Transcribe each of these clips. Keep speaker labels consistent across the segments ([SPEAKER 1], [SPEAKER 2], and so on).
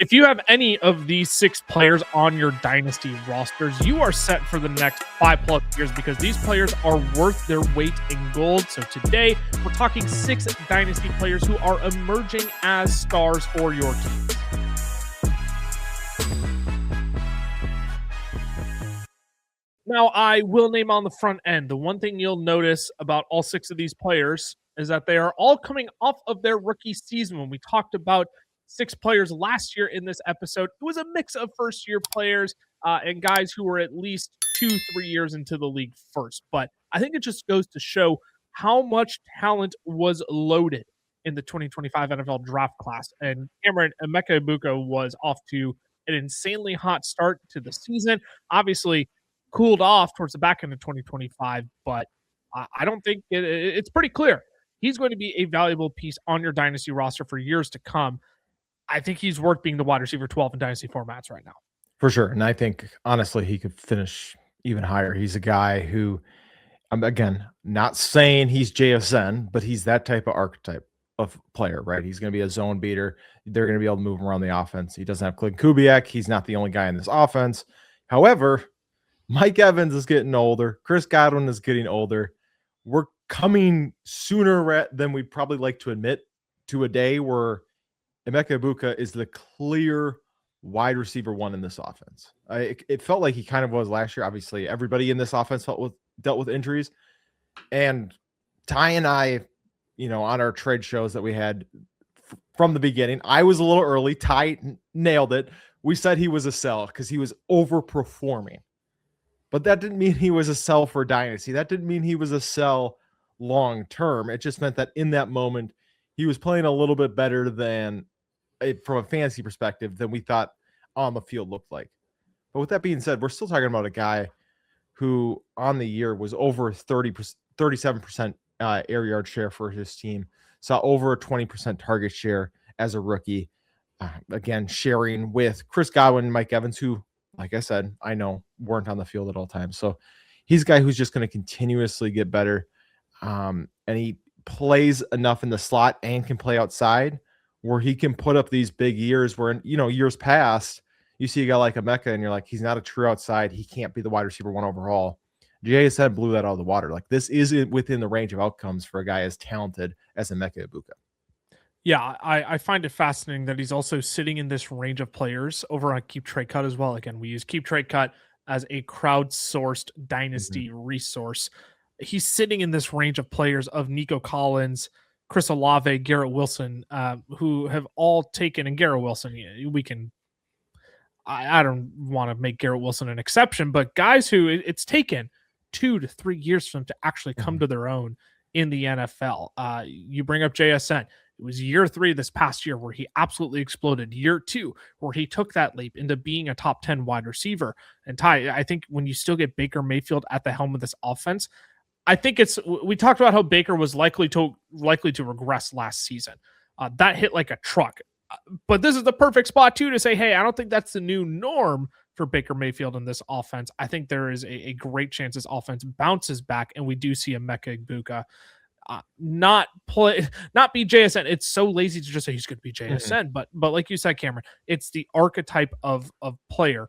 [SPEAKER 1] If you have any of these 6 players on your Dynasty rosters, you are set for the next 5+ years because these players are worth their weight in gold. So today, we're talking 6 Dynasty players who are emerging as stars for your teams. Now, I will name on the front end. The one thing you'll notice about all 6 of these players is that they are all coming off of their rookie season. When we talked about 6 players last year in this episode, it was a mix of first-year players and guys who were at least 2-3 years into the league first. But I think it just goes to show how much talent was loaded in the 2025 NFL draft class. And Cameron, Emeka Egbuka was off to an insanely hot start to the season. Obviously, cooled off towards the back end of 2025, but I don't think it's pretty clear he's going to be a valuable piece on your Dynasty roster for years to come. I think he's worth being the wide receiver 12 in Dynasty formats right now.
[SPEAKER 2] For sure. And I think, honestly, he could finish even higher. He's a guy who, I'm, again, not saying he's JSN, but he's that type of archetype of player, right? He's going to be a zone beater. They're going to be able to move him around the offense. He doesn't have Clint Kubiak. He's not the only guy in this offense. However, Mike Evans is getting older. Chris Godwin is getting older. We're coming sooner than we'd probably like to admit to a day where Emeka Egbuka is the clear wide receiver 1 in this offense. It felt like he kind of was last year. Obviously, everybody in this offense dealt with injuries. And Ty and I, on our trade shows that we had from the beginning, I was a little early. Ty nailed it. We said he was a sell because he was overperforming. But that didn't mean he was a sell for Dynasty. That didn't mean he was a sell long term. It just meant that in that moment, he was playing a little bit better than, from a fantasy perspective, than we thought on the field looked like. But with that being said, we're still talking about a guy who on the year was over 37% air yard share for his team, saw over a 20% target share as a rookie. Again, sharing with Chris Godwin and Mike Evans, who, like I said, I know weren't on the field at all times. So he's a guy who's just going to continuously get better. And he plays enough in the slot and can play outside where he can put up these big years where, years past, you see a guy like Emeka and you're like, he's not a true outside. He can't be the wide receiver 1 overall. JSN blew that out of the water. Like, this is within the range of outcomes for a guy as talented as Emeka Egbuka.
[SPEAKER 1] Yeah, I find it fascinating that he's also sitting in this range of players over on Keep Trade Cut as well. Again, we use Keep Trade Cut as a crowdsourced Dynasty resource. He's sitting in this range of players of Nico Collins, Chris Olave, Garrett Wilson, who have all taken, and Garrett Wilson, I don't want to make Garrett Wilson an exception, but guys who it's taken 2 to 3 years for them to actually come to their own in the NFL. You bring up JSN. It was year 3 this past year where he absolutely exploded. Year 2 where he took that leap into being a top 10 wide receiver. And Ty, I think when you still get Baker Mayfield at the helm of this offense, I think we talked about how Baker was likely to regress last season. That hit like a truck. But this is the perfect spot too to say, hey, I don't think that's the new norm for Baker Mayfield in this offense. I think there is a great chance this offense bounces back and we do see Emeka Egbuka not be JSN. It's so lazy to just say he's going to be JSN, but like you said, Cameron, it's the archetype of player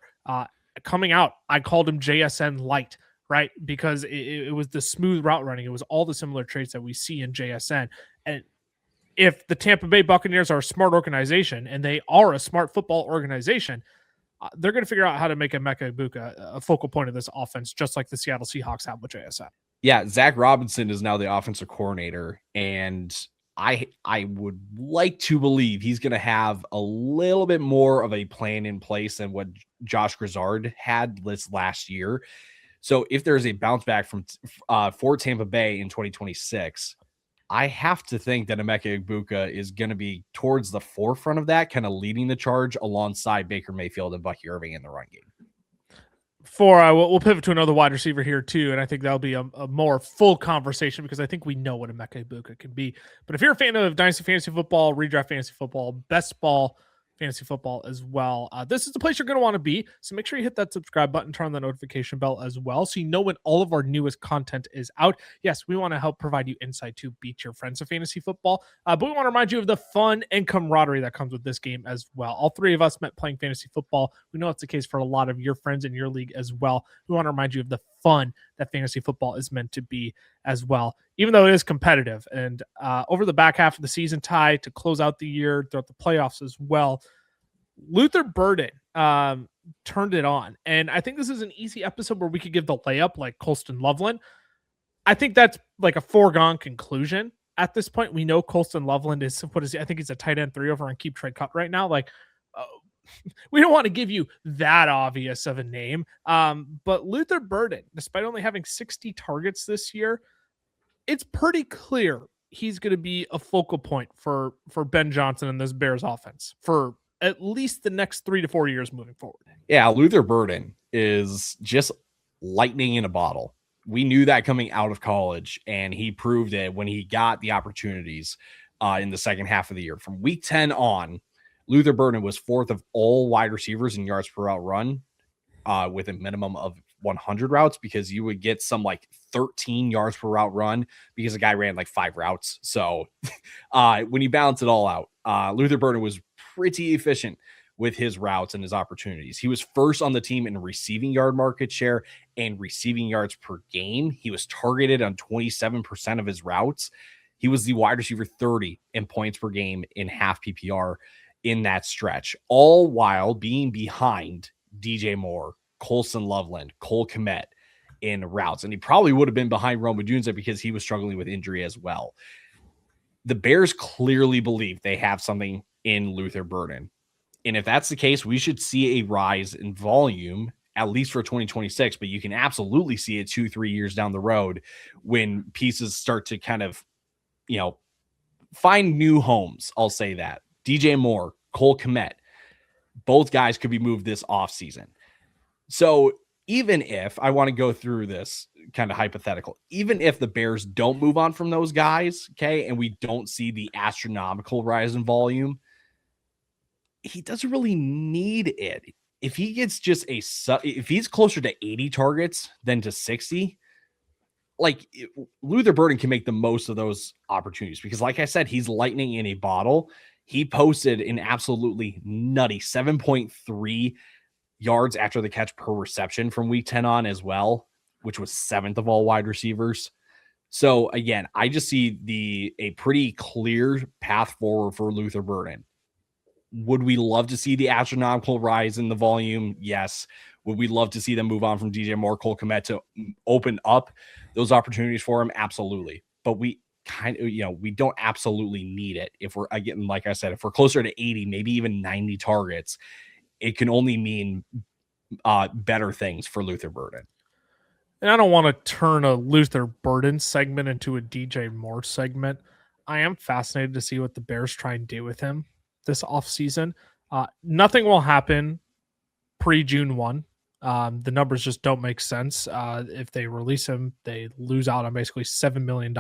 [SPEAKER 1] coming out. I called him JSN light, right? Because it was the smooth route running. It was all the similar traits that we see in JSN. And if the Tampa Bay Buccaneers are a smart organization, and they are a smart football organization, they're going to figure out how to make Emeka Egbuka a focal point of this offense, just like the Seattle Seahawks have with JSN.
[SPEAKER 3] Yeah, Zach Robinson is now the offensive coordinator, and I would like to believe he's going to have a little bit more of a plan in place than what Josh Grizzard had this last year. So if there's a bounce back for Tampa Bay in 2026, I have to think that Emeka Egbuka is going to be towards the forefront of that, kind of leading the charge alongside Baker Mayfield and Bucky Irving in the run game.
[SPEAKER 1] We'll pivot to another wide receiver here too, and I think that'll be a more full conversation because I think we know what Emeka Egbuka can be. But if you're a fan of Dynasty Fantasy Football, Redraft Fantasy Football, Best Ball, fantasy football as well. This is the place you're going to want to be. So make sure you hit that subscribe button, turn on the notification bell as well, so you know when all of our newest content is out. Yes, we want to help provide you insight to beat your friends of fantasy football, but we want to remind you of the fun and camaraderie that comes with this game as well. All three of us met playing fantasy football. We know it's the case for a lot of your friends in your league as well. We want to remind you of the fun that fantasy football is meant to be as well, even though it is competitive. And over the back half of the season, Ty, to close out the year, throughout the playoffs as well, Luther Burden turned it on. And I think this is an easy episode where we could give the layup like Colston Loveland. I think that's like a foregone conclusion at this point. We know Colston Loveland is, I think he's a tight end 3 over on Keep Trade Cut right now. Like, we don't want to give you that obvious of a name. But Luther Burden, despite only having 60 targets this year, it's pretty clear he's going to be a focal point for Ben Johnson and this Bears offense for at least the next 3 to 4 years moving forward.
[SPEAKER 3] Yeah, Luther Burden is just lightning in a bottle. We knew that coming out of college, and he proved it when he got the opportunities in the second half of the year. From week 10 on, Luther Burden was 4th of all wide receivers in yards per route run with a minimum of 100 routes, because you would get some like 13 yards per route run because a guy ran like 5 routes. So when you balance it all out, Luther Burden was pretty efficient with his routes and his opportunities. He was first on the team in receiving yard market share and receiving yards per game. He was targeted on 27% of his routes. He was the wide receiver 30 in points per game in half PPR in that stretch, all while being behind DJ Moore, Colston Loveland, Cole Kmet in routes. And he probably would have been behind Rome Odunze because he was struggling with injury as well. The Bears clearly believe they have something in Luther Burden. And if that's the case, we should see a rise in volume, at least for 2026, but you can absolutely see it 2-3 years down the road when pieces start to kind of, find new homes. I'll say that. DJ Moore, Cole Kmet, both guys could be moved this offseason. So even if I want to go through this kind of hypothetical, even if the Bears don't move on from those guys, okay, and we don't see the astronomical rise in volume, he doesn't really need it. If he gets just if he's closer to 80 targets than to 60, like Luther Burden can make the most of those opportunities because, like I said, he's lightning in a bottle. He posted an absolutely nutty 7.3 yards after the catch per reception from week 10 on as well, which was 7th of all wide receivers. So again, I just see a pretty clear path forward for Luther Burden. Would we love to see the astronomical rise in the volume? Yes. Would we love to see them move on from DJ Moore, Cole Kmet to open up those opportunities for him? Absolutely. But we kind of, we don't absolutely need it. If we're, again, like I said, if we're closer to 80, maybe even 90 targets, it can only mean better things for Luther Burden.
[SPEAKER 1] And I don't want to turn a Luther Burden segment into a DJ Moore segment. I am fascinated to see what the Bears try and do with him this offseason. Nothing will happen pre-June 1. The numbers just don't make sense. If they release him, they lose out on basically $7 million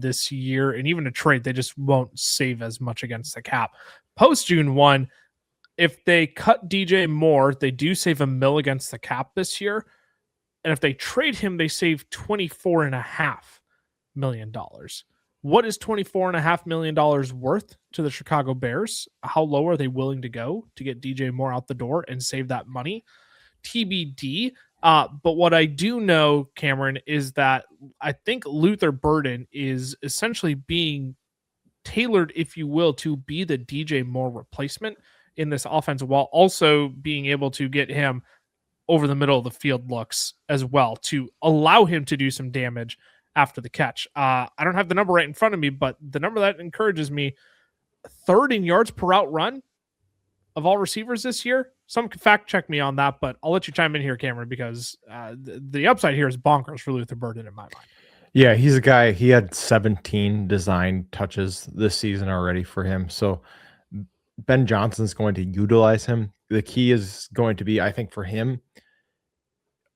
[SPEAKER 1] this year. And even a trade, they just won't save as much against the cap. Post-June 1, if they cut DJ Moore, they do save $1 million against the cap this year. And if they trade him, they save $24.5 million. What is $24.5 million worth to the Chicago Bears? How low are they willing to go to get DJ Moore out the door and save that money? TBD. But what I do know, Cameron, is that I think Luther Burden is essentially being tailored, if you will, to be the DJ Moore replacement in this offense, while also being able to get him over the middle of the field looks as well to allow him to do some damage after the catch. I don't have the number right in front of me, but the number that encourages me, 3rd in yards per route run of all receivers this year. Some can fact check me on that, but I'll let you chime in here, Cameron, because the upside here is bonkers for Luther Burden in my mind.
[SPEAKER 2] Yeah, he's a guy. He had 17 design touches this season already for him. So Ben Johnson's going to utilize him. The key is going to be, I think, for him,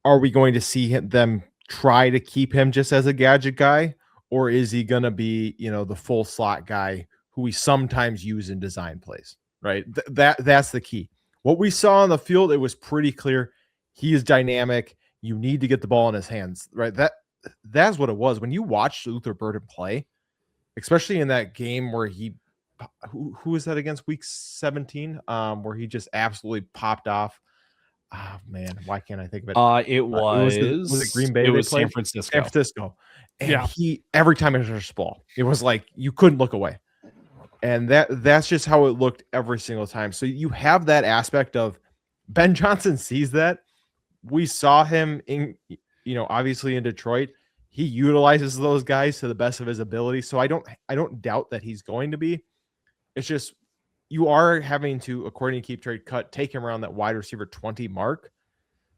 [SPEAKER 2] are we going to see them try to keep him just as a gadget guy, or is he going to be, the full slot guy who we sometimes use in design plays? right? That's the key. What we saw on the field, it was pretty clear. He is dynamic. You need to get the ball in his hands, right? That's what it was. When you watch Luther Burden play, especially in that game where who was that against week 17? Where he just absolutely popped off. Oh man, why can't I think of it?
[SPEAKER 3] It was
[SPEAKER 2] it Green Bay?
[SPEAKER 3] It
[SPEAKER 2] they
[SPEAKER 3] was
[SPEAKER 2] played?
[SPEAKER 3] San Francisco.
[SPEAKER 2] San Francisco. And
[SPEAKER 1] Yeah.
[SPEAKER 2] he every time he touched the ball, it was like you couldn't look away. And that's just how it looked every single time. So you have that aspect of Ben Johnson sees that. We saw him in, obviously in Detroit. He utilizes those guys to the best of his ability. So I don't doubt that he's going to be. It's just you are having to, according to Keep Trade Cut, take him around that wide receiver 20 mark.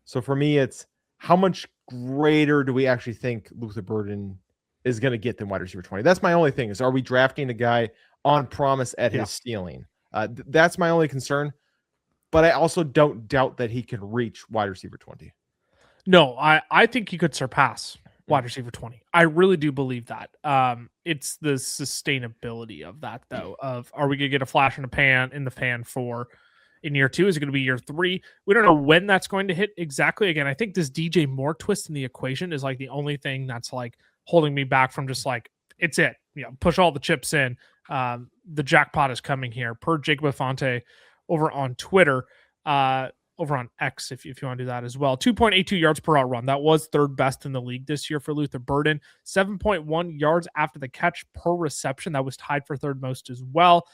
[SPEAKER 2] So for me, it's how much greater do we actually think Luther Burden is going to get than wide receiver 20? That's my only thing is, are we drafting a guy on promise at his ceiling? That's my only concern. But I also don't doubt that he can reach wide receiver 20.
[SPEAKER 1] No, I think he could surpass wide receiver 20. I really do believe that. It's the sustainability of that, though, of are we going to get a flash in the pan for in year 2? Is it going to be year 3? We don't know when that's going to hit exactly. Again, I think this DJ Moore twist in the equation is like the only thing that's like holding me back from just like, it's it. Push all the chips in. The jackpot is coming here. Per Jacob Afonte over on Twitter, over on X, if you want to do that as well. 2.82 yards per out run. That was third best in the league this year for Luther Burden. 7.1 yards after the catch per reception. That was tied for third most as well.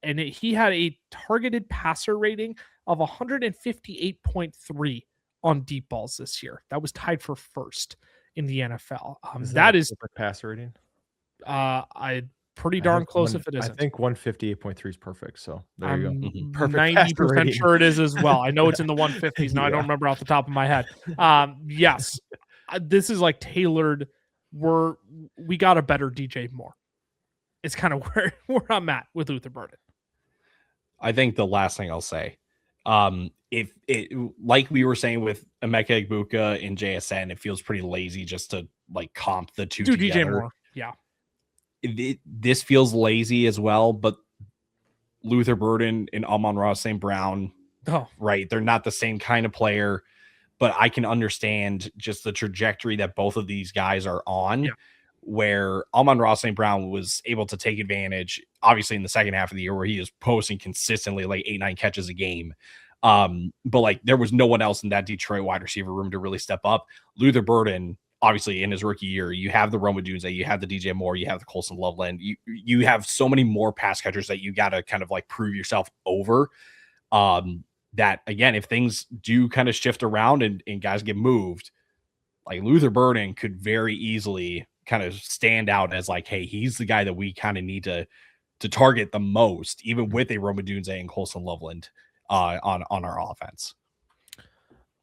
[SPEAKER 1] He had a targeted passer rating of 158.3 on deep balls this year. That was tied for first in the NFL. That is
[SPEAKER 2] passer rating.
[SPEAKER 1] Pretty darn close if it isn't.
[SPEAKER 2] I think 158.3 is perfect. So there you go.
[SPEAKER 1] Perfect. 90% sure it is as well. I know it's in the 150s. Now I don't remember off the top of my head. Yes, this is like tailored. We got a better DJ Moore. It's kind of where I'm at with Luther Burden.
[SPEAKER 3] I think the last thing I'll say, if it, like we were saying with Emeka Egbuka and JSN, it feels pretty lazy just to like comp the two together.
[SPEAKER 1] DJ Moore. Yeah.
[SPEAKER 3] This feels lazy as well, but Luther Burden and Amon-Ra St. Brown, right? They're not the same kind of player, but I can understand just the trajectory that both of these guys are on, where Amon-Ra St. Brown was able to take advantage, obviously in the second half of the year where he is posting consistently like 8-9 catches a game. But like there was no one else in that Detroit wide receiver room to really step up. Luther Burden, obviously in his rookie year, you have the Rome Odunze, you have the DJ Moore, you have the Colson Loveland, you have so many more pass catchers that you got to kind of like prove yourself over. That again, if things do kind of shift around and guys get moved, like Luther Burden could very easily kind of stand out as like, hey, he's the guy that we kind of need to target the most, even with a Rome Odunze and Colson Loveland on our offense.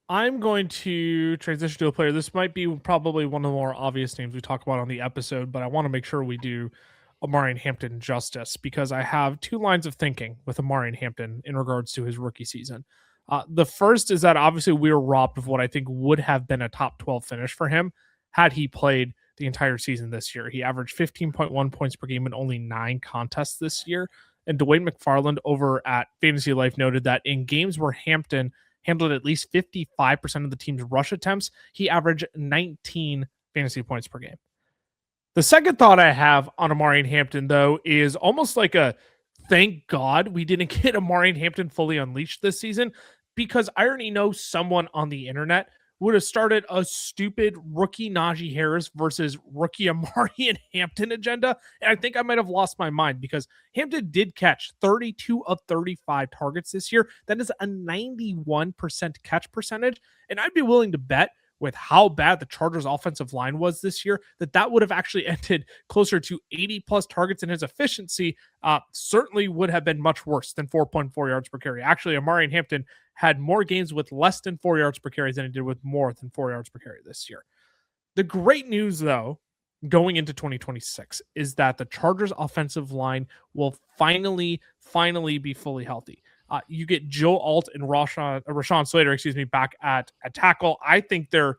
[SPEAKER 1] I'm going to transition to a player. This might be probably one of the more obvious names we talk about on the episode, but I want to make sure we do Omarion Hampton justice because I have two lines of thinking with Omarion Hampton in regards to his rookie season. The first is that obviously we were robbed of what I think would have been a top 12 finish for him had he played the entire season this year. He averaged 15.1 points per game in only 9 contests this year. And Dwayne McFarland over at Fantasy Life noted that in games where Hampton handled at least 55% of the team's rush attempts, he averaged 19 fantasy points per game. The second thought I have on Omarion Hampton, though, is almost like a thank God we didn't get Omarion Hampton fully unleashed this season, because I already know someone on the internet would have started a stupid rookie Najee Harris versus rookie Omarion Hampton agenda. And I think I might have lost my mind because Hampton did catch 32 of 35 targets this year. That is a 91% catch percentage. And I'd be willing to bet with how bad the Chargers offensive line was this year, that would have actually ended closer to 80 plus targets, and his efficiency certainly would have been much worse than 4.4 yards per carry. Actually, Omarion Hampton had more games with less than 4 yards per carry than he did with more than 4 yards per carry this year. The great news, though, going into 2026 is that the Chargers offensive line will finally be fully healthy. You get Joe Alt and Rashawn Slater, back at tackle. I think they're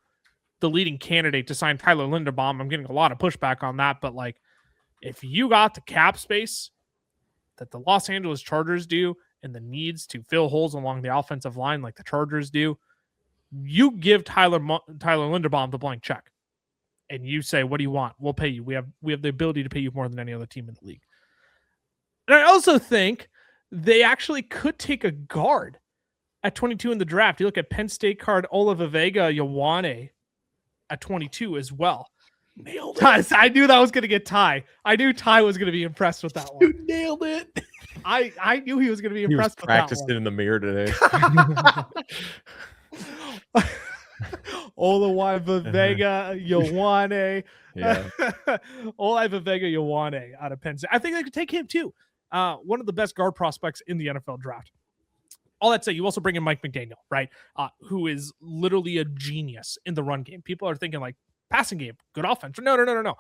[SPEAKER 1] the leading candidate to sign Tyler Linderbaum. I'm getting a lot of pushback on that, but like, if you got the cap space that the Los Angeles Chargers do and the needs to fill holes along the offensive line like the Chargers do, you give Tyler Linderbaum the blank check and you say, what do you want? We'll pay you. We have the ability to pay you more than any other team in the league. And I also think they actually could take a guard at 22 in the draft. You look at Penn State guard Olavavega Ioane at 22 as well.
[SPEAKER 3] Nailed it.
[SPEAKER 1] I knew that was going to get Ty. I knew Ty was going to be impressed with that one.
[SPEAKER 3] You nailed it.
[SPEAKER 1] I knew he was going to be impressed with that one.
[SPEAKER 2] Practicing in the mirror today.
[SPEAKER 1] Olavavega Ioane.
[SPEAKER 2] Yeah.
[SPEAKER 1] Olavavega Ioane out of Penn State. I think they could take him too. One of the best guard prospects in the NFL draft. All that said, you also bring in Mike McDaniel, right? Who is literally a genius in the run game. People are thinking like passing game, good offense. No.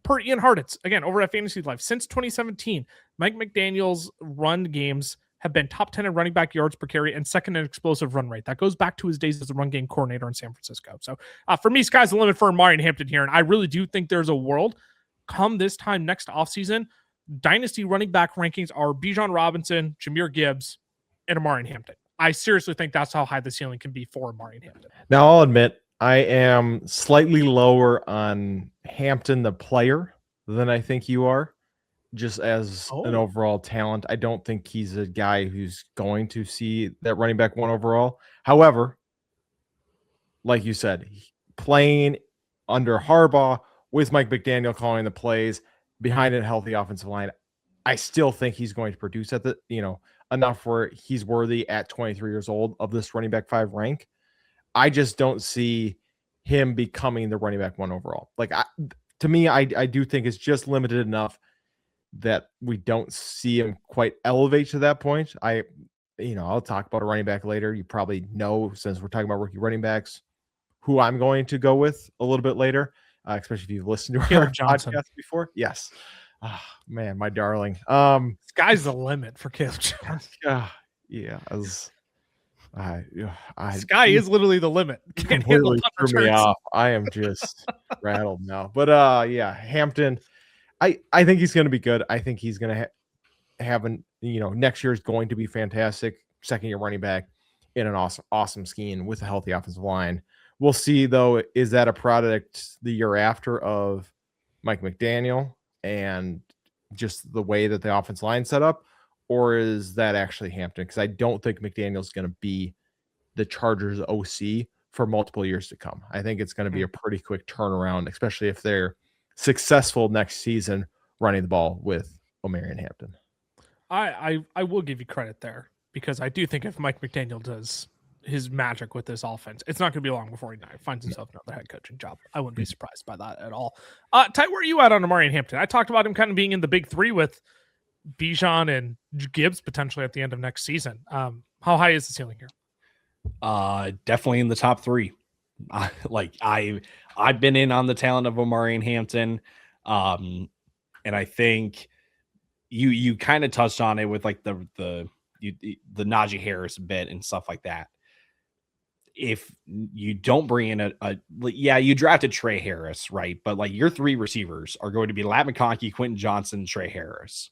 [SPEAKER 1] Per Ian Hartitz, again, over at Fantasy Life, since 2017, Mike McDaniel's run games have been top 10 in running back yards per carry and second in explosive run rate. That goes back to his days as a run game coordinator in San Francisco. So for me, sky's the limit for Omarion Hampton here. And I really do think there's a world come this time next offseason. Dynasty running back rankings are Bijan Robinson, Jahmyr Gibbs, and Omarion Hampton. I seriously think that's how high the ceiling can be for Omarion Hampton.
[SPEAKER 2] Now, I'll admit, I am slightly lower on Hampton, the player, than I think you are, just as an overall talent. I don't think he's a guy who's going to see that running back one overall. However, like you said, playing under Harbaugh with Mike McDaniel calling the plays behind a healthy offensive line, I still think he's going to produce at the, enough where he's worthy at 23 years old of this running back 5 rank. I just don't see him becoming the running back 1 overall. To me, I do think it's just limited enough that we don't see him quite elevate to that point. I'll talk about a running back later. You probably know, since we're talking about rookie running backs, who I'm going to go with a little bit later, especially if you've listened to our podcast before. Yes. Oh, man, my darling.
[SPEAKER 1] Sky's the limit for Caleb Johnson.
[SPEAKER 2] Yeah.
[SPEAKER 1] Sky is literally the limit. Can't handle
[SPEAKER 2] threw me off. I am just rattled now. But Hampton, I think he's going to be good. I think he's going to have next year is going to be fantastic. Second year running back in an awesome scheme with a healthy offensive line. We'll see though, is that a product the year after of Mike McDaniel and just the way that the offensive line set up, or is that actually Hampton? Because I don't think McDaniel's going to be the Chargers OC for multiple years to come. I think it's going to be a pretty quick turnaround, especially if they're successful next season running the ball with Omarion Hampton.
[SPEAKER 1] I will give you credit there, because I do think if Mike McDaniel does his magic with this offense, it's not going to be long before he finds himself another head coaching job. I wouldn't be surprised by that at all. Ty, where are you at on Omarion Hampton? I talked about him kind of being in the big 3 with Bijan and Gibbs potentially at the end of next season. How high is the ceiling here?
[SPEAKER 3] Definitely in the top 3. I've been in on the talent of Omarion Hampton. And I think you kind of touched on it with like the Najee Harris bit and stuff like that. If you don't bring in you drafted Trey Harris, right? But like your 3 receivers are going to be Lat McConkey, Quentin Johnson, Trey Harris.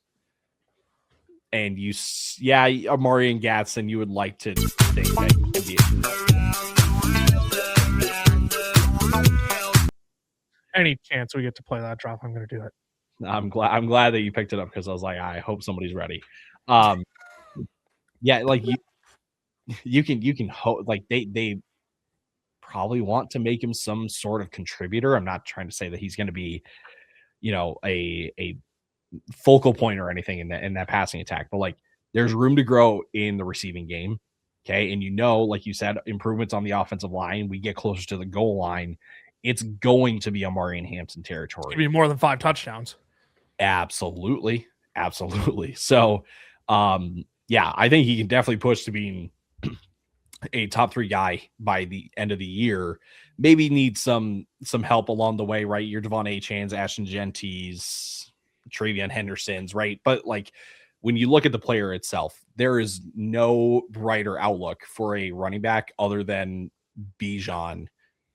[SPEAKER 3] And Amari Gatson, you would like to think that you could be.
[SPEAKER 1] Any chance we get to play that drop, I'm going to do it.
[SPEAKER 3] I'm glad that you picked it up, because I was like, I hope somebody's ready. You can hope, like they probably want to make him some sort of contributor. I'm not trying to say that he's going to be, a focal point or anything in that passing attack, but like there's room to grow in the receiving game. Okay. And like you said, improvements on the offensive line, we get closer to the goal line, it's going to be Omarion Hampton territory. It's
[SPEAKER 1] going to be more than 5 touchdowns.
[SPEAKER 3] Absolutely. So, I think he can definitely push to being a top 3 guy by the end of the year. Maybe need some help along the way, right? Your Devon Achans, Ashton Genties, TreVeyon Henderson's, right? But like when you look at the player itself, there is no brighter outlook for a running back other than Bijan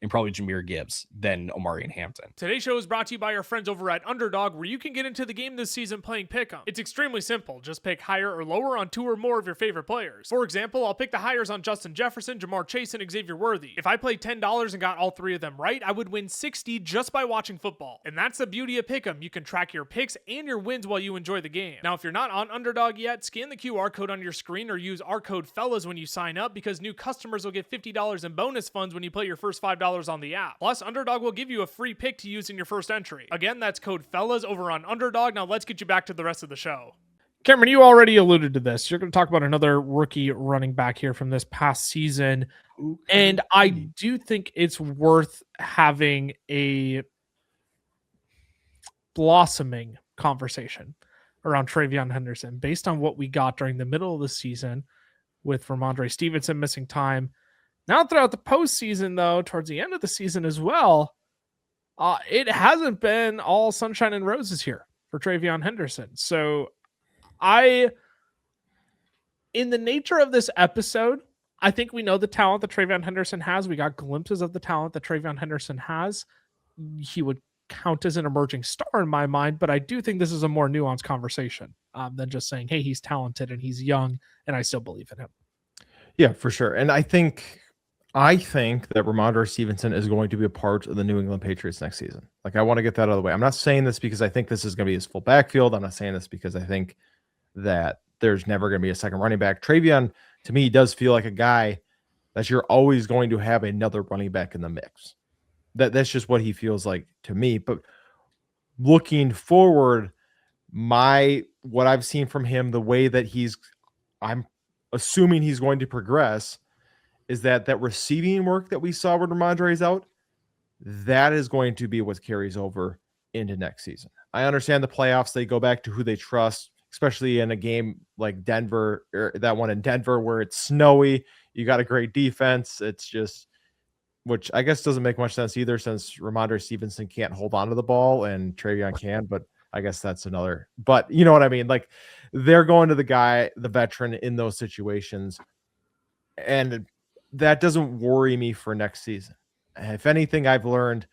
[SPEAKER 3] and probably Jahmyr Gibbs than Omarion Hampton.
[SPEAKER 1] Today's show is brought to you by our friends over at Underdog, where you can get into the game this season playing Pick'em. It's extremely simple. Just pick higher or lower on 2 or more of your favorite players. For example, I'll pick the higher on Justin Jefferson, Jamar Chase, and Xavier Worthy. If I played $10 and got all 3 of them right, I would win $60 just by watching football. And that's the beauty of Pick'em. You can track your picks and your wins while you enjoy the game. Now, if you're not on Underdog yet, scan the QR code on your screen or use our code FELLAS when you sign up, because new customers will get $50 in bonus funds when you play your first $5 on the app. Plus, Underdog will give you a free pick to use in your first entry. Again, that's code FELLAS over on Underdog. Now let's get you back to the rest of the show. Cameron, you already alluded to this. You're going to talk about another rookie running back here from this past season. And I do think it's worth having a blossoming conversation around TreVeyon Henderson based on what we got during the middle of the season with Ramondre Stevenson missing time. Now throughout the postseason, though, towards the end of the season as well, it hasn't been all sunshine and roses here for TreVeyon Henderson. So in the nature of this episode, I think we know the talent that TreVeyon Henderson has. We got glimpses of the talent that TreVeyon Henderson has. He would count as an emerging star in my mind, but I do think this is a more nuanced conversation than just saying, hey, he's talented and he's young, and I still believe in him.
[SPEAKER 2] Yeah, for sure. And I think that Ramondre Stevenson is going to be a part of the New England Patriots next season. Like, I want to get that out of the way. I'm not saying this because I think this is going to be his full backfield. I'm not saying this because I think that there's never going to be a second running back. TreVeyon, to me, does feel like a guy that you're always going to have another running back in the mix. That's just what he feels like to me. But looking forward, what I've seen from him, the way that I'm assuming he's going to progress, is that receiving work that we saw when Ramondre is out, that is going to be what carries over into next season. I understand the playoffs, they go back to who they trust, especially in a game like Denver, or that one in Denver where it's snowy. You got a great defense. It's just, which I guess doesn't make much sense either, since Ramondre Stevenson can't hold on to the ball and TreVeyon can, but I guess that's another. But you know what I mean? Like, they're going to the veteran in those situations. And that doesn't worry me for next season. If anything, I've learned,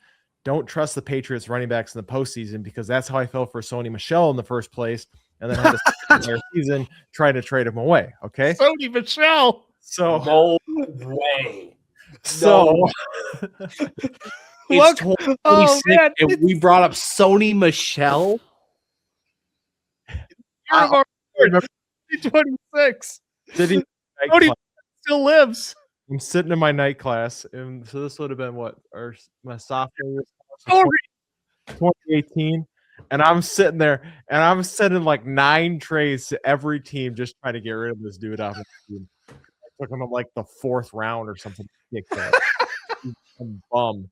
[SPEAKER 2] don't trust the Patriots running backs in the postseason, because that's how I felt for Sony Michel in the first place. And then had a entire season trying to trade him away. Okay.
[SPEAKER 1] Sony Michel.
[SPEAKER 2] So
[SPEAKER 4] no way.
[SPEAKER 2] So
[SPEAKER 3] It's 2026 and we brought up Sony Michel.
[SPEAKER 1] You're 26.
[SPEAKER 2] Sony
[SPEAKER 1] Still lives.
[SPEAKER 2] I'm sitting in my night class, and so this would have been my sophomore year, 2018, and I'm sitting there, and I'm sending like 9 trades to every team, just trying to get rid of this dude off the team. I took him in like the 4th round or something. Bum.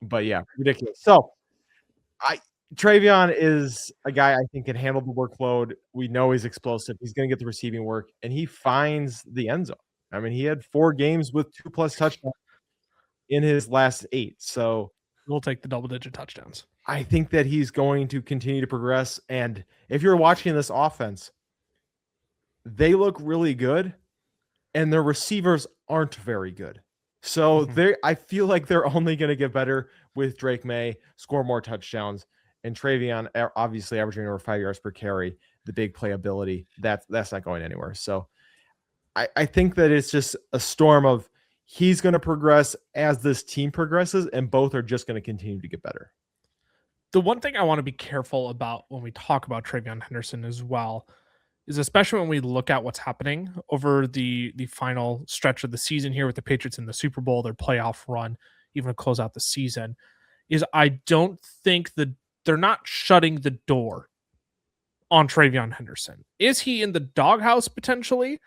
[SPEAKER 2] But yeah, ridiculous. So TreVeyon is a guy I think can handle the workload. We know he's explosive. He's going to get the receiving work, and he finds the end zone. I mean, he had 4 games with 2+ touchdowns in his last 8. So
[SPEAKER 1] we'll take the double-digit touchdowns.
[SPEAKER 2] I think that he's going to continue to progress. And if you're watching this offense, they look really good, and their receivers aren't very good. So I feel like they're only going to get better with Drake May, score more touchdowns, and TreVeyon obviously averaging over 5 yards per carry. The big playability, that's not going anywhere. So I think that it's just a storm of, he's going to progress as this team progresses, and both are just going to continue to get better.
[SPEAKER 1] The one thing I want to be careful about when we talk about TreVeyon Henderson as well is, especially when we look at what's happening over the final stretch of the season here with the Patriots in the Super Bowl, their playoff run, even to close out the season, is I don't think that they're not shutting the door on TreVeyon Henderson. Is he in the doghouse potentially?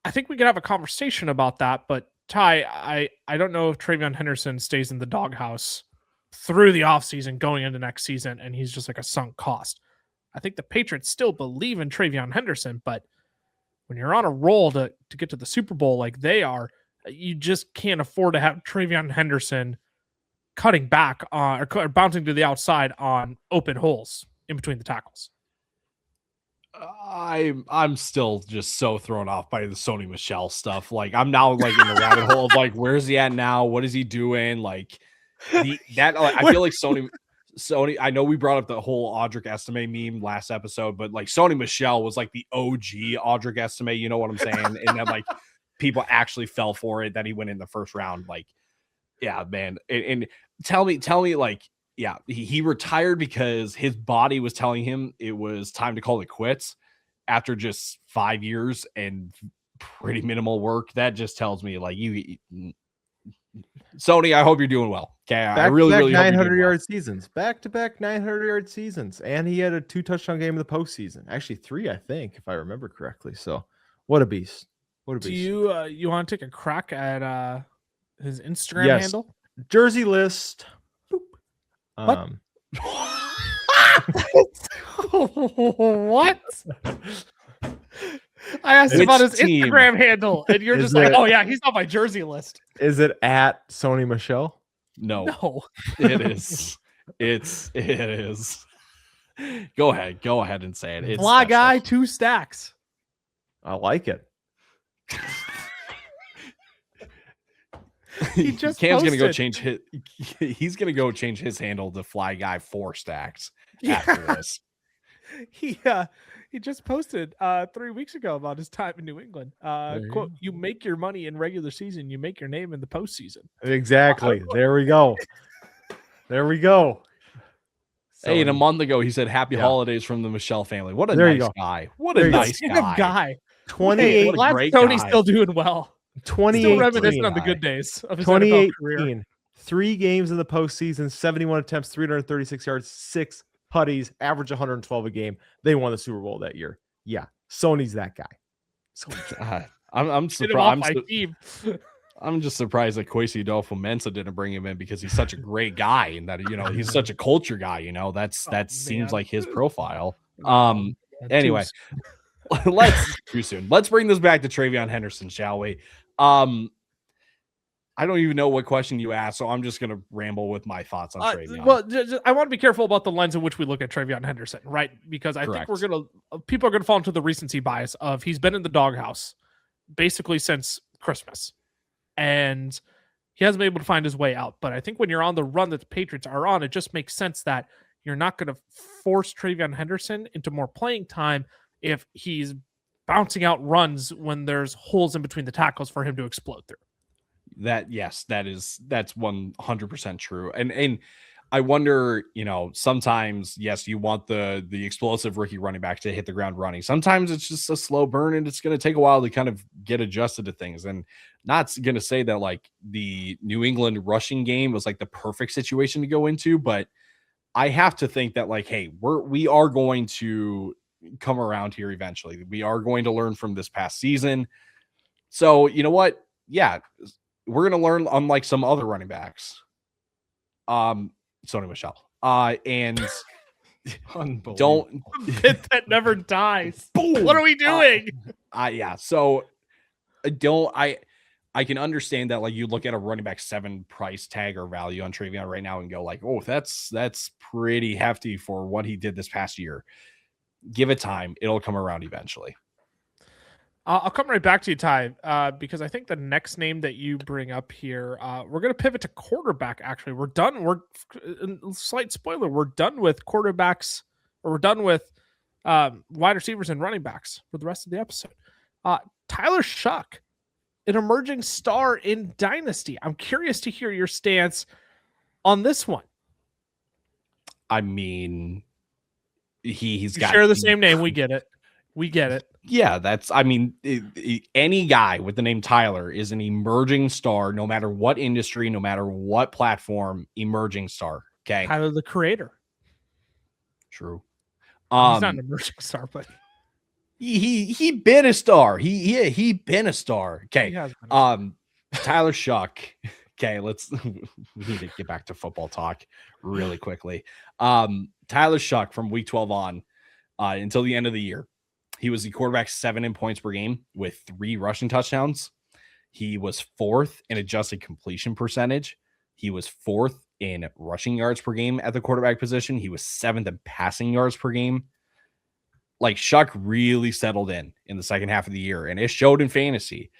[SPEAKER 1] I think we could have a conversation about that, but Ty, I don't know if TreVeyon Henderson stays in the doghouse through the offseason going into next season, and he's just like a sunk cost. I think the Patriots still believe in TreVeyon Henderson, but when you're on a roll to get to the Super Bowl like they are, you just can't afford to have TreVeyon Henderson cutting back or bouncing to the outside on open holes in between the tackles.
[SPEAKER 3] I'm still just so thrown off by the Sony Michel stuff. Like I'm now like in the rabbit hole of like, where's he at now? What is he doing? Like I feel like Sony. I know we brought up the whole Audric Estime meme last episode, but like Sony Michel was like the OG Audric Estime. You know what I'm saying? And then like people actually fell for it that he went in the first round. Like, yeah, man. And tell me, like, yeah, he retired because his body was telling him it was time to call it quits after just 5 years and pretty minimal work. That just tells me like Sony, I hope you're doing well. Okay, I really
[SPEAKER 2] 900-yard seasons, back-to-back 900-yard seasons, and he had a 2-touchdown game in the postseason. Actually, 3, I think, if I remember correctly. So, what a beast! What a beast!
[SPEAKER 1] Do you want to take a crack at his Instagram handle?
[SPEAKER 2] Jersey list.
[SPEAKER 1] What? What? I asked him about his Instagram handle, and you're just like, "Oh yeah, he's on my jersey list."
[SPEAKER 2] Is it at Sony Michel?
[SPEAKER 3] No, it is. It is. Go ahead and say it. It's
[SPEAKER 1] Fly guy, 2 stacks.
[SPEAKER 2] I like it.
[SPEAKER 1] He just
[SPEAKER 3] Cam's gonna go change his. He's gonna go change his handle to Fly Guy 4 stacks after this.
[SPEAKER 1] He just posted 3 weeks ago about his time in New England. Quote, "You make your money in regular season, you make your name in the postseason."
[SPEAKER 2] Exactly. There we go. There we go.
[SPEAKER 3] Hey, and a month ago he said happy holidays from the Michelle family. What a nice guy. What a nice guy.
[SPEAKER 2] 28.
[SPEAKER 1] Tony's still doing well.
[SPEAKER 2] 2018.
[SPEAKER 1] Still reminiscing on the good days of his NFL career.
[SPEAKER 2] 3 games in the postseason, 71 attempts, 336 yards, 6 putties, average 112 a game. They won the Super Bowl that year. Yeah, Sony's that guy.
[SPEAKER 3] I'm surprised. I'm just surprised that Kwesi Adolfo-Mensah didn't bring him in because he's such a great guy and that he's such a culture guy. Seems like his profile. Anyway, too soon. Let's bring this back to TreVeyon Henderson, shall we? I don't even know what question you asked, so I'm just going to ramble with my thoughts on TreVeyon.
[SPEAKER 1] Well, I want to be careful about the lens in which we look at TreVeyon Henderson, right? Because I think people are going to fall into the recency bias of he's been in the doghouse basically since Christmas, and he hasn't been able to find his way out. But I think when you're on the run that the Patriots are on, it just makes sense that you're not going to force TreVeyon Henderson into more playing time if he's bouncing out runs when there's holes in between the tackles for him to explode through.
[SPEAKER 3] That's 100% true. And I wonder, sometimes, yes, you want the explosive rookie running back to hit the ground running. Sometimes it's just a slow burn and it's going to take a while to kind of get adjusted to things. And not going to say that like the New England rushing game was like the perfect situation to go into, but I have to think that like, hey, we are going to come around here eventually. We are going to learn from this past season. So you know what? Yeah, we're going to learn unlike some other running backs. Sony Michel. And don't
[SPEAKER 1] hit that never dies. Boom. What are we doing?
[SPEAKER 3] So I can understand that like you look at a running back 7 price tag or value on TreVeyon right now and go like, oh, that's pretty hefty for what he did this past year. Give it time. It'll come around eventually.
[SPEAKER 1] I'll come right back to you, Ty, because I think the next name that you bring up here, we're going to pivot to quarterback. Actually, we're done. Slight spoiler. We're done with quarterbacks, or we're done with wide receivers and running backs for the rest of the episode. Tyler Shough, an emerging star in Dynasty. I'm curious to hear your stance on this one.
[SPEAKER 3] I mean, he's got
[SPEAKER 1] share the same name. We get it.
[SPEAKER 3] Yeah, any guy with the name Tyler is an emerging star, no matter what industry, no matter what platform, emerging star. Okay.
[SPEAKER 1] Tyler, the creator.
[SPEAKER 3] True.
[SPEAKER 1] He's not an emerging star, but
[SPEAKER 3] he been a star. He been a star. Okay. Tyler Shough. Okay, we need to get back to football talk really quickly. Tyler Shough from week 12 on until the end of the year. He was the quarterback 7 in points per game with 3 rushing touchdowns. He was 4th in adjusted completion percentage. He was 4th in rushing yards per game at the quarterback position. He was 7th in passing yards per game. like Shough really settled in the second half of the year, and it showed in fantasy.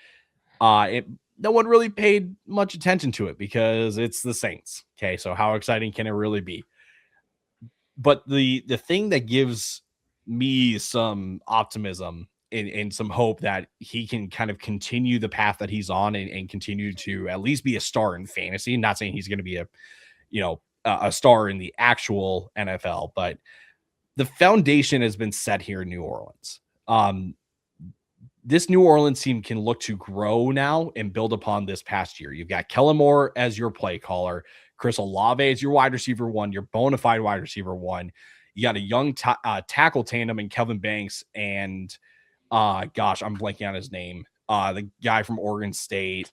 [SPEAKER 3] No one really paid much attention to it because it's the Saints. Okay, so how exciting can it really be? But the thing that gives me some optimism and some hope that he can kind of continue the path that he's on and continue to at least be a star in fantasy. Not saying he's going to be a star in the actual NFL, but the foundation has been set here in New Orleans. This New Orleans team can look to grow now and build upon this past year. You've got Kellen Moore as your play caller, Chris Olave as your wide receiver one, your bona fide wide receiver one. You got a young tackle tandem in Kelvin Banks and gosh, I'm blanking on his name. The guy from Oregon State.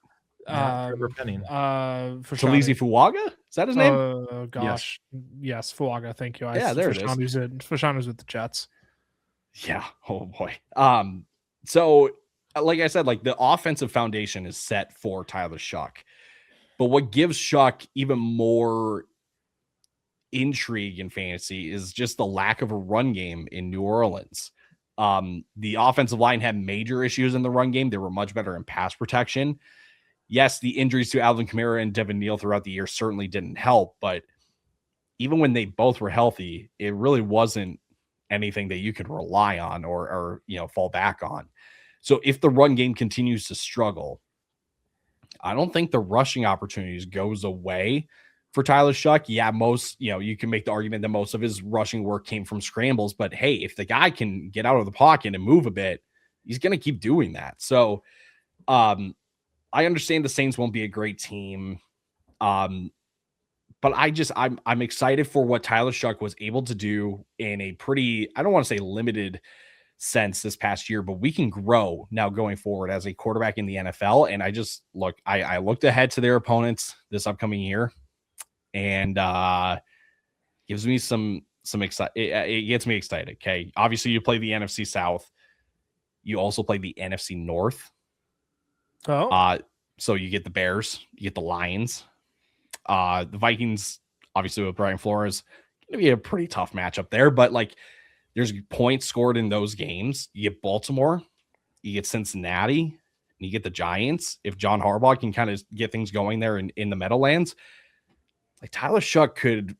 [SPEAKER 2] Penning.
[SPEAKER 3] Talizi Fuaga? Is that his name?
[SPEAKER 1] Oh gosh. Yes, Fuaga. Thank you.
[SPEAKER 3] There it is.
[SPEAKER 1] Fashawn was with the Jets.
[SPEAKER 3] Yeah. Oh boy. So like I said, like the offensive foundation is set for Tyler Shough. But what gives Shough even more intrigue in fantasy is just the lack of a run game in New Orleans. The offensive line had major issues in the run game. They were much better in pass protection. Yes, the injuries to Alvin Kamara and Devin Neal throughout the year certainly didn't help, but even when they both were healthy, it really wasn't anything that you could rely on or fall back on. So if the run game continues to struggle, I don't think the rushing opportunities goes away for Tyler Shough. Yeah, you can make the argument that most of his rushing work came from scrambles, but hey, if the guy can get out of the pocket and move a bit, he's going to keep doing that. So I understand the Saints won't be a great team. But I'm excited for what Tyler Shough was able to do in a pretty, I don't want to say limited sense this past year, but we can grow now going forward as a quarterback in the NFL. And I looked ahead to their opponents this upcoming year and gives me some excitement. It gets me excited. Okay. Obviously you play the NFC South. You also play the NFC North. So you get the Bears, you get the Lions, the Vikings, obviously with Brian Flores, going to be a pretty tough matchup there, but like there's points scored in those games. You get Baltimore, you get Cincinnati, and you get the Giants. If John Harbaugh can kind of get things going there in the Meadowlands, like Tyler Shough could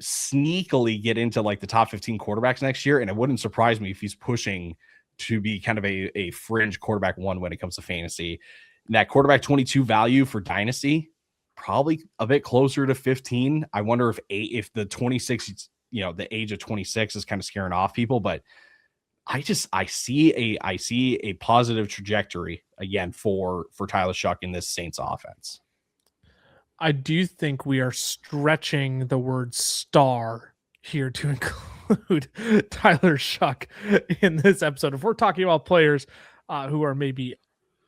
[SPEAKER 3] sneakily get into like the top 15 quarterbacks next year. And it wouldn't surprise me if he's pushing to be kind of a fringe quarterback one when it comes to fantasy. And that quarterback 22 value for Dynasty, probably a bit closer to 15. I wonder if the 26, the age of 26 is kind of scaring off people, but I see a positive trajectory again for Tyler Shough in this Saints offense.
[SPEAKER 1] I do think we are stretching the word star here to include Tyler Shough in this episode. If we're talking about players who are maybe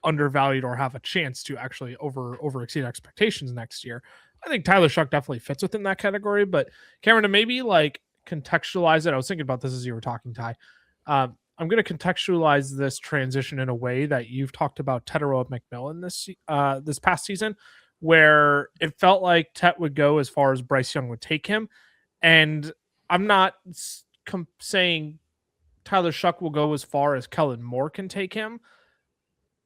[SPEAKER 1] undervalued or have a chance to actually over exceed expectations next year, I think Tyler Shough definitely fits within that category. But Cameron, to maybe like contextualize it, I was thinking about this as you were talking, Ty. I'm going to contextualize this transition in a way that you've talked about Tetairoa McMillan this past season, where it felt like Tet would go as far as Bryce Young would take him. And I'm not saying Tyler Shough will go as far as Kellen Moore can take him,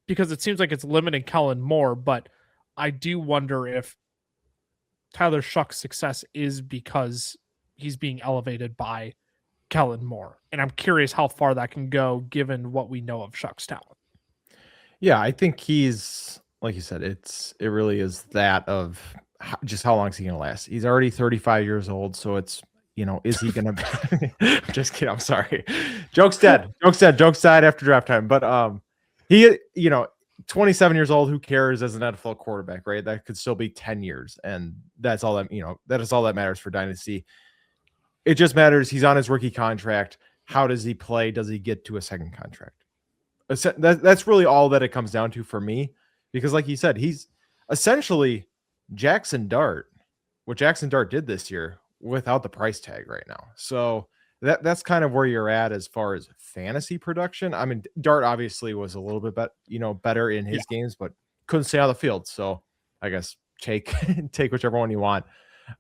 [SPEAKER 1] because it seems like it's limiting Kellen Moore. But I do wonder if Tyler Shough's success is because he's being elevated by Kellen Moore. And I'm curious how far that can go given what we know of Shough's talent.
[SPEAKER 2] Yeah, I think he's, like you said, it really is that of just how long is he going to last? He's already 35 years old. So it's, is he going to be just kidding. I'm sorry. Joke's dead after draft time. But he, 27 years old, who cares as an NFL quarterback, right? That could still be 10 years. And that's all that, that is all that matters for Dynasty. It just matters. He's on his rookie contract. How does he play? Does he get to a second contract? That's really all that it comes down to for me, because like you said, he's essentially Jackson Dart, what Jackson Dart did this year without the price tag right now. So that's kind of where you're at as far as fantasy production. I mean, Dart obviously was a little bit better in his games, but couldn't stay on the field. So I guess take whichever one you want.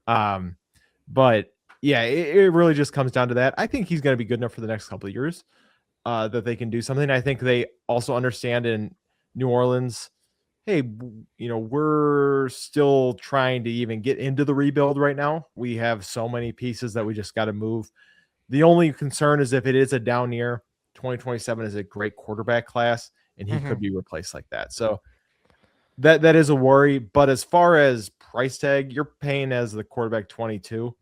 [SPEAKER 2] But yeah, it really just comes down to that. I think he's going to be good enough for the next couple of years. that they can do something. I think they also understand in New Orleans, hey, we're still trying to even get into the rebuild right now. We have so many pieces that we just got to move. The only concern is if it is a down year, 2027 is a great quarterback class, and he could be replaced like that. So that is a worry. But as far as price tag, you're paying as the quarterback 22.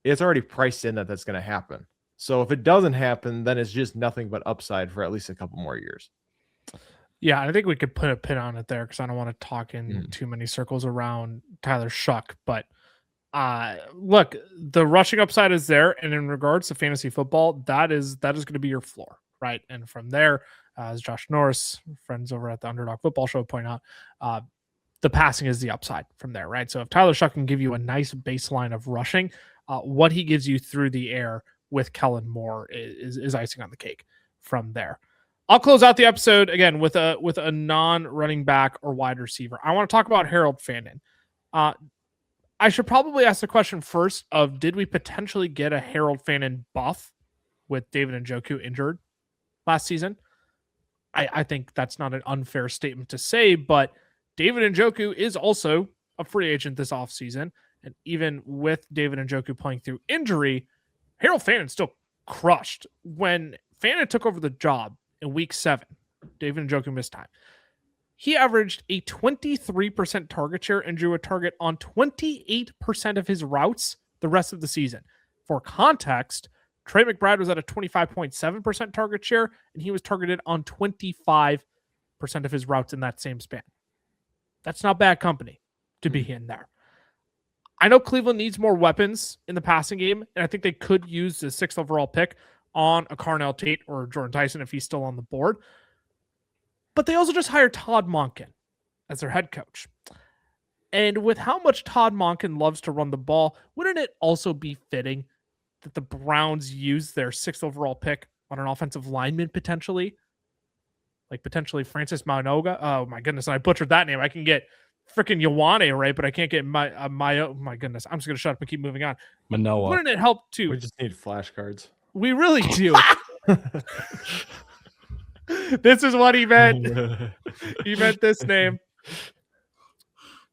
[SPEAKER 2] It's already priced in that's going to happen. So if it doesn't happen, then it's just nothing but upside for at least a couple more years.
[SPEAKER 1] Yeah, I think we could put a pin on it there because I don't want to talk in too many circles around Tyler Shough. But look, the rushing upside is there, and in regards to fantasy football, that is going to be your floor, right? And from there, as Josh Norris, friends over at the Underdog Football Show, point out, the passing is the upside from there, right? So if Tyler Shough can give you a nice baseline of rushing, what he gives you through the air with Kellen Moore is icing on the cake from there. I'll close out the episode again with a non-running back or wide receiver. I want to talk about Harold Fannin. I should probably ask the question first of, did we potentially get a Harold Fannin buff with David Njoku injured last season? I think that's not an unfair statement to say, but David Njoku is also a free agent this offseason. And even with David Njoku playing through injury, Harold Fannin still crushed. When Fannin took over the job in week 7, David Njoku missed time. He averaged a 23% target share and drew a target on 28% of his routes the rest of the season. For context, Trey McBride was at a 25.7% target share, and he was targeted on 25% of his routes in that same span. That's not bad company to be in there. I know Cleveland needs more weapons in the passing game, and I think they could use the 6th overall pick on a Carnell Tate or Jordan Tyson if he's still on the board. But they also just hired Todd Monken as their head coach. And with how much Todd Monken loves to run the ball, wouldn't it also be fitting that the Browns use their 6th overall pick on an offensive lineman potentially? Like potentially Francis Maunoga. Oh my goodness, I butchered that name. I can get freaking Ioane right, but I can't get my goodness. I'm just going to shut up and keep moving on.
[SPEAKER 3] Manoa.
[SPEAKER 1] Wouldn't it help too?
[SPEAKER 2] We just need flashcards.
[SPEAKER 1] We really do. This is what he meant. He meant this name.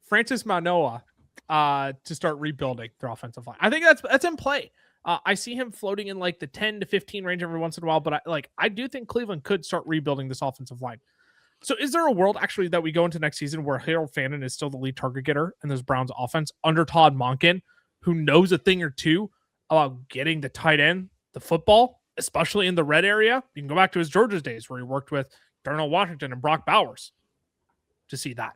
[SPEAKER 1] Francis Manoa to start rebuilding their offensive line. I think that's in play. I see him floating in like the 10 to 15 range every once in a while, but I do think Cleveland could start rebuilding this offensive line. So is there a world actually that we go into next season where Harold Fannin is still the lead target getter in this Browns offense under Todd Monken, who knows a thing or two about getting the tight end the football, especially in the red area? You can go back to his Georgia's days where he worked with Darnell Washington and Brock Bowers to see that.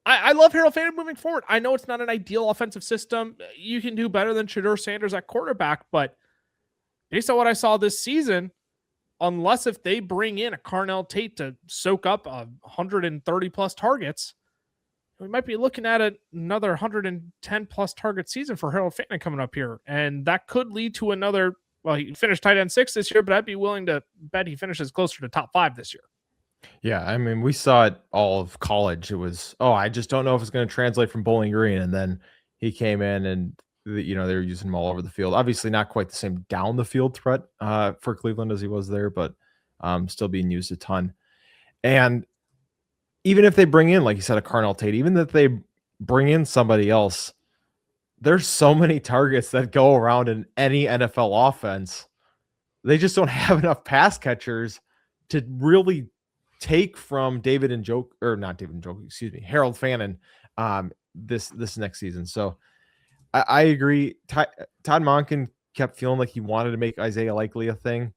[SPEAKER 1] I love Harold Fannin moving forward. I know it's not an ideal offensive system. You can do better than Shedeur Sanders at quarterback, but based on what I saw this season, unless if they bring in a Carnell Tate to soak up 130 plus targets, we might be looking at another 110 plus target season for Harold Fannin coming up here. And that could lead to another, well, he finished tight end 6 this year, but I'd be willing to bet he finishes closer to top 5 this year.
[SPEAKER 2] Yeah, I mean, we saw it all of college. It was, I just don't know if it's going to translate from Bowling Green. And then he came in and, they were using him all over the field. Obviously not quite the same down the field threat for Cleveland as he was there, but still being used a ton. And even if they bring in, like you said, a Carnell Tate, even if they bring in somebody else, there's so many targets that go around in any NFL offense. They just don't have enough pass catchers to really take from Harold Fannin this next season. So I agree. Todd Monken kept feeling like he wanted to make Isaiah Likely a thing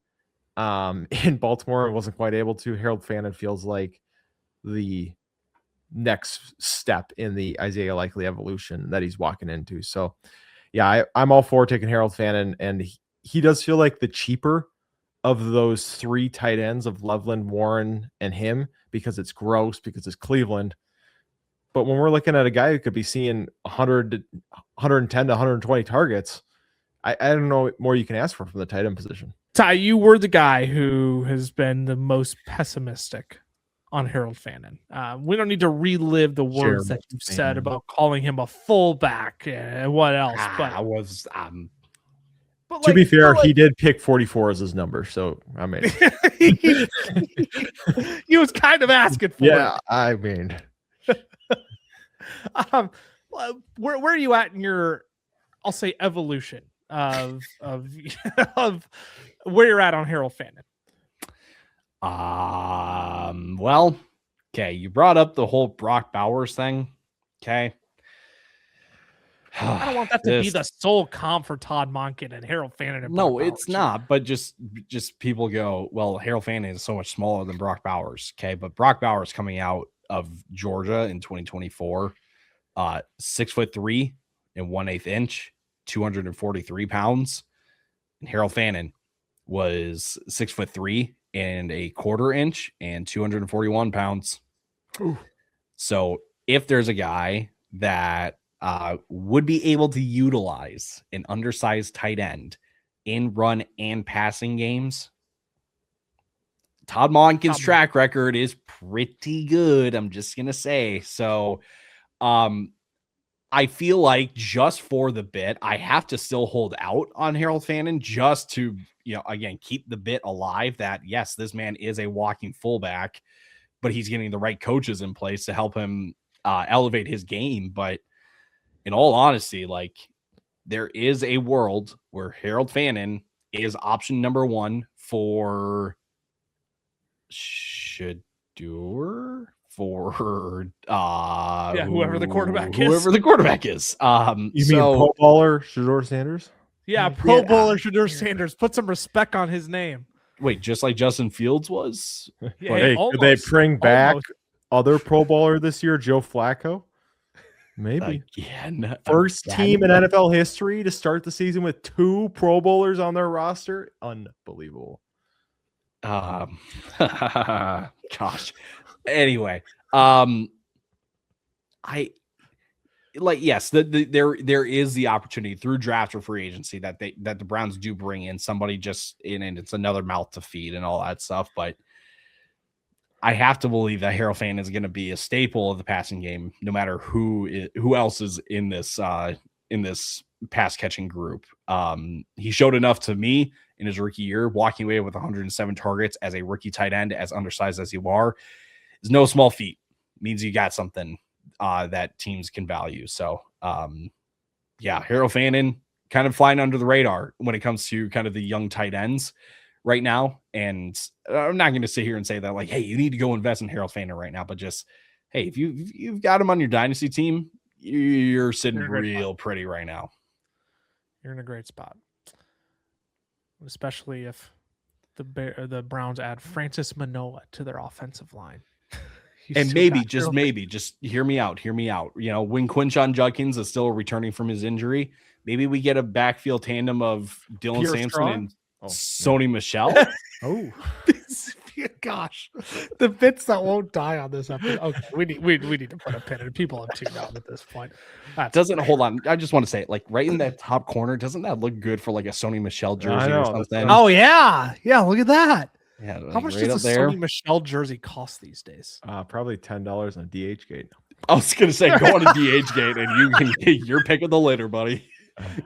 [SPEAKER 2] in Baltimore and wasn't quite able to. Harold Fannin feels like the next step in the Isaiah Likely evolution that he's walking into. So yeah, I'm all for taking Harold Fannin, and he does feel like the cheaper of those 3 tight ends of Loveland, Warren, and him, because it's gross, because it's Cleveland. But when we're looking at a guy who could be seeing 100, 110 to 120 targets, I don't know what more you can ask for from the tight end position.
[SPEAKER 1] Ty, you were the guy who has been the most pessimistic on Harold Fannin. We don't need to relive the words that you've said about calling him a fullback and what else. But But
[SPEAKER 2] To be fair,
[SPEAKER 1] but
[SPEAKER 2] he did pick 44 as his number, so I mean,
[SPEAKER 1] he was kind of asking for
[SPEAKER 2] yeah,
[SPEAKER 1] it.
[SPEAKER 2] I mean,
[SPEAKER 1] Where are you at in your, I'll say, evolution of of where you're at on Harold Fannin?
[SPEAKER 3] Well, okay, you brought up the whole Brock Bowers thing. Okay.
[SPEAKER 1] I don't want that to be the sole comp for Todd Monken and Harold Fannin. And
[SPEAKER 3] no,
[SPEAKER 1] Brock
[SPEAKER 3] it's
[SPEAKER 1] Bowers.
[SPEAKER 3] not. But just people go, well, Harold Fannin is so much smaller than Brock Bowers. Okay, but Brock Bowers coming out of Georgia in 2024, 6'3" and 1/8 inch, 243 pounds. And Harold Fannin was 6'3" and 1/4 inch and 241 pounds.
[SPEAKER 1] Ooh.
[SPEAKER 3] So if there's a guy that would be able to utilize an undersized tight end in run and passing games, Todd Monken's track record is pretty good. I'm just going to say. So I feel like just for the bit, I have to still hold out on Harold Fannin just to, again, keep the bit alive that, yes, this man is a walking fullback, but he's getting the right coaches in place to help him elevate his game. But in all honesty, like, there is a world where Harold Fannin is option number one for Shough for
[SPEAKER 1] whoever the quarterback is.
[SPEAKER 3] Whoever the quarterback is.
[SPEAKER 2] You mean Pro Bowler Shedeur Sanders?
[SPEAKER 1] Yeah, Pro Bowler Shedeur Sanders. Put some respect on his name.
[SPEAKER 3] Wait, just like Justin Fields was?
[SPEAKER 1] Yeah,
[SPEAKER 2] Hey, could they bring back other Pro Bowler this year, Joe Flacco? Maybe. First team in NFL history to start the season with 2 Pro Bowlers on their roster. Unbelievable.
[SPEAKER 3] Gosh. Anyway, yes, there is the opportunity through draft or free agency that the Browns do bring in somebody just in, and it's another mouth to feed and all that stuff. But I have to believe that Harold Fannin is going to be a staple of the passing game, no matter who else is in this pass catching group. He showed enough to me in his rookie year, walking away with 107 targets as a rookie tight end, as undersized as you are, is no small feat. It means you got something that teams can value. So, Harold Fannin kind of flying under the radar when it comes to kind of the young tight ends right now. And I'm not going to sit here and say that, like, hey, you need to go invest in Harold Fannin right now, but just, hey, if you've got him on your dynasty team, you're sitting real pretty right now.
[SPEAKER 1] You're in a great spot, especially if the Browns add Francis Manoa to their offensive line.
[SPEAKER 3] And maybe, just hear me out. When Quinshon Judkins is still returning from his injury, maybe we get a backfield tandem of Dylan Sampson
[SPEAKER 1] Strong?
[SPEAKER 3] and Sony Michel.
[SPEAKER 1] Oh, gosh, the bits that won't die on this episode. Okay, we need to put a pin in. People have tuned out at this point.
[SPEAKER 3] Hold on. I just want to say, like, right in that top corner, doesn't that look good for like a Sony Michel jersey or something?
[SPEAKER 1] Oh yeah, look at that.
[SPEAKER 3] Yeah,
[SPEAKER 1] how much does a Sony Michel jersey cost these days?
[SPEAKER 2] Probably $10 on DHgate.
[SPEAKER 3] I was gonna say, go on to DHgate and you can get your pick of the litter, buddy.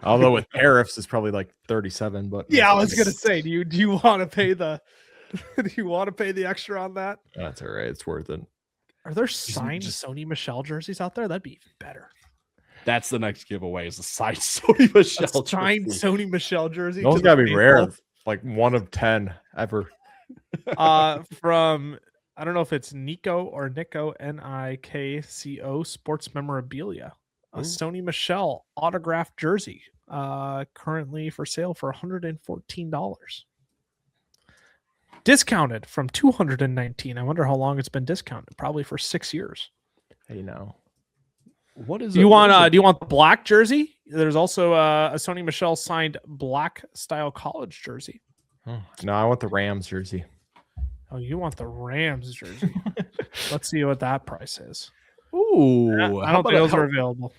[SPEAKER 2] Although with tariffs, it's probably like 37. But
[SPEAKER 1] yeah, I was gonna say, do you want to pay the extra on that?
[SPEAKER 2] That's all right. It's worth it.
[SPEAKER 1] Are there signed Sony Michel jerseys out there? That'd be even better.
[SPEAKER 3] That's the next giveaway, is the signed Sony Michel
[SPEAKER 1] signed Sony Michel jersey.
[SPEAKER 2] Those gotta be rare. Like 1 of 10 ever.
[SPEAKER 1] From I don't know if it's Nico or Nico, Nikco Sports Memorabilia, a Sony Michel autographed jersey, currently for sale for $114, discounted from $219. I wonder how long it's been discounted. Probably for 6 years.
[SPEAKER 2] Hey, now,
[SPEAKER 1] what is? Do you want the black jersey? There's also a Sony Michel signed black style college jersey.
[SPEAKER 2] No, I want the Rams jersey.
[SPEAKER 1] Oh, you want the Rams jersey? Let's see what that price is.
[SPEAKER 3] Ooh,
[SPEAKER 1] I don't think those are available.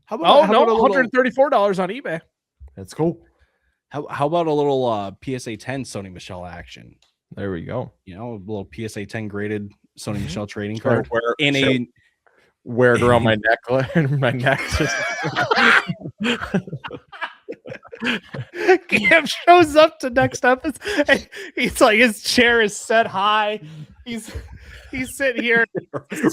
[SPEAKER 3] How about
[SPEAKER 1] $134 on eBay.
[SPEAKER 2] That's cool.
[SPEAKER 3] How about a little PSA 10 Sony Michel action?
[SPEAKER 2] There we go.
[SPEAKER 3] A little PSA 10 graded Sony Michel trading card.
[SPEAKER 2] Wear it around my neck. My neck.
[SPEAKER 1] Cam shows up to next episode. And he's like, his chair is set high. He's sitting here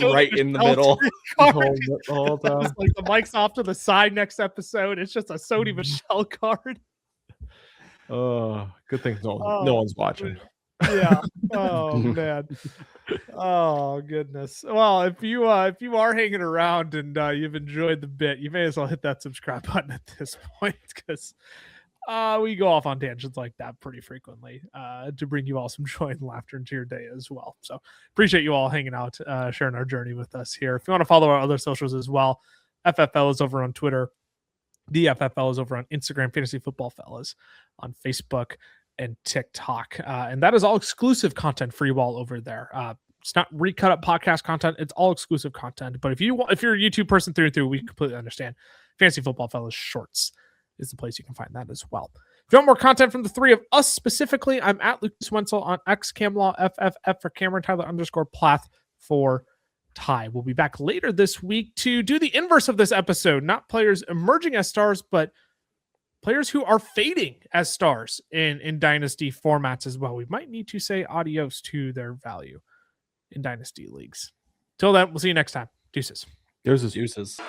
[SPEAKER 3] right in the middle.
[SPEAKER 1] It's like the mic's off to the side next episode. It's just a Sony Michelle card.
[SPEAKER 2] Oh, good thing no one's watching.
[SPEAKER 1] Yeah. Oh man. Oh goodness. Well, if you are hanging around and you've enjoyed the bit, you may as well hit that subscribe button at this point, because we go off on tangents like that pretty frequently to bring you all some joy and laughter into your day as well. So appreciate you all hanging out, sharing our journey with us here. If you want to follow our other socials as well, FFL is over on Twitter. The FFL is over on Instagram, Fantasy Football Fellas on Facebook and TikTok. And that is all exclusive content for you all over there. It's not recut up podcast content. It's all exclusive content. But if you're a YouTube person through and through, we completely understand. Fantasy Football Fellas Shorts is the place you can find that as well. If you want more content from the three of us specifically, I'm at Lucas Wenzel on X, Camlaw, FFF for Cameron, Tyler _Plath for Ty. We'll be back later this week to do the inverse of this episode. Not players emerging as stars, but players who are fading as stars in Dynasty formats as well. We might need to say adios to their value in Dynasty leagues. Till then, we'll see you next time. Deuces.
[SPEAKER 2] Deuces.
[SPEAKER 3] Deuces.